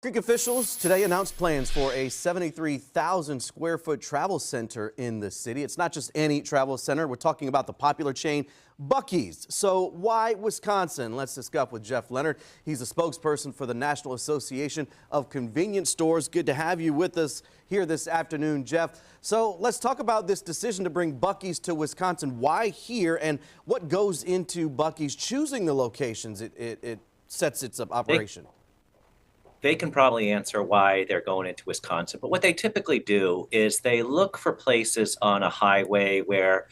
Creek officials today announced plans for a 73,000 square foot travel center in the city. It's not just any travel center. We're talking about the popular chain Buc-ee's. So why Wisconsin? Let's discuss with Jeff Lenard. He's a spokesperson for the National Association of Convenience Stores. Good to have you with us here this afternoon, Jeff. So let's talk about this decision to bring Buc-ee's to Wisconsin. Why here, and what goes into Buc-ee's choosing the locations it sets its operation? They can probably answer why they're going into Wisconsin. But what they typically do is they look for places on a highway where,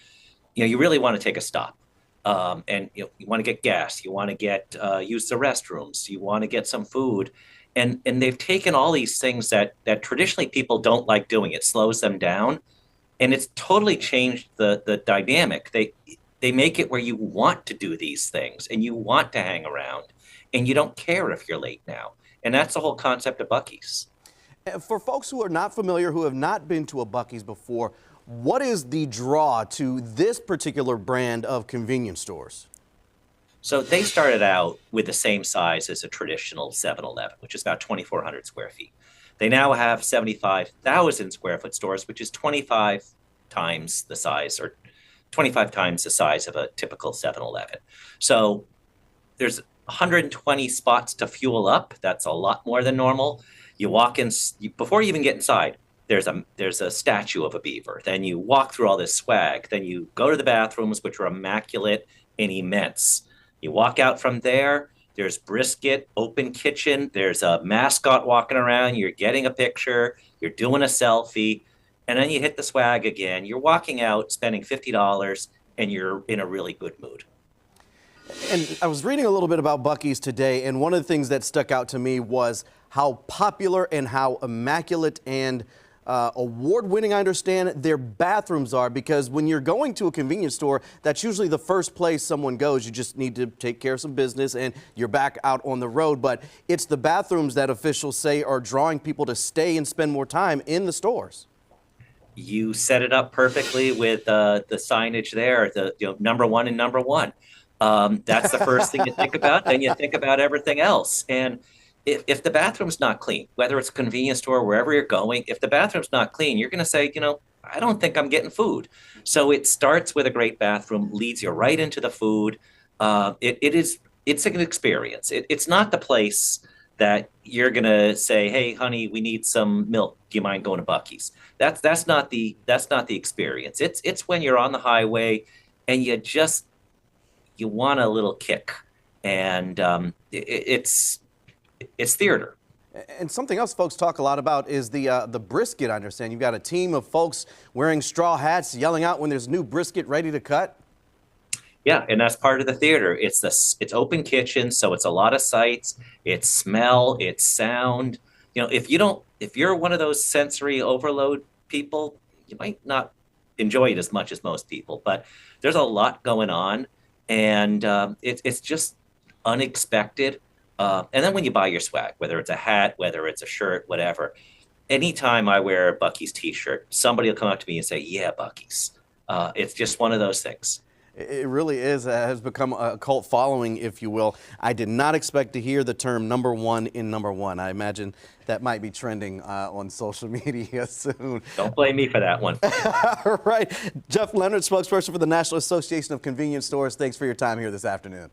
you really want to take a stop. And you want to get gas, you want to get use the restrooms, you want to get some food. And they've taken all these things that traditionally people don't like doing. It slows them down. And it's totally changed the dynamic. They make it where you want to do these things and you want to hang around and you don't care if you're late now. And that's the whole concept of Buc-ee's. For folks who are not familiar, who have not been to a Buc-ee's before, what is the draw to this particular brand of convenience stores? So they started out with the same size as a traditional 7-Eleven, which is about 2,400 square feet. They now have 75,000 square foot stores, which is 25 times the size, or 25 times the size of a typical 7-Eleven. So there's 120 spots to fuel up. That's a lot more than normal. You walk in, before you even get inside, there's a statue of a beaver. Then you walk through all this swag. Then you go to the bathrooms, which are immaculate and immense. You walk out from there, there's brisket, open kitchen. There's a mascot walking around. You're getting a picture. You're doing a selfie. And then you hit the swag again. You're walking out, spending $50, and you're in a really good mood. And I was reading a little bit about Buc-ee's today, and one of the things that stuck out to me was how popular and how immaculate and award-winning, I understand, their bathrooms are, because when you're going to a convenience store, that's usually the first place someone goes. You just need to take care of some business and you're back out on the road. But it's the bathrooms that officials say are drawing people to stay and spend more time in the stores. You set it up perfectly with the signage there, number one and number one. That's the first thing you think about. Then you think about everything else. And if the bathroom's not clean, whether it's a convenience store, wherever you're going, if the bathroom's not clean, you're going to say, I don't think I'm getting food. So it starts with a great bathroom, leads you right into the food. It's an experience. It's not the place that you're going to say, hey, honey, we need some milk. Do you mind going to Buc-ee's? That's not the experience. It's when you're on the highway and you want a little kick, and it's theater. And something else folks talk a lot about is the brisket. I understand you've got a team of folks wearing straw hats, yelling out when there's new brisket ready to cut. Yeah, and that's part of the theater. It's open kitchen, so it's a lot of sights. It's smell, it's sound. If you're one of those sensory overload people, you might not enjoy it as much as most people. But there's a lot going on. And it's just unexpected. And then when you buy your swag, whether it's a hat, whether it's a shirt, whatever, anytime I wear a Buc-ee's t-shirt, somebody will come up to me and say, yeah, Buc-ee's. It's just one of those things. It really has become a cult following, if you will. I did not expect to hear the term number one in number one. I imagine that might be trending on social media soon. Don't blame me for that one. All right. Jeff Lenard, spokesperson for the National Association of Convenience Stores. Thanks for your time here this afternoon.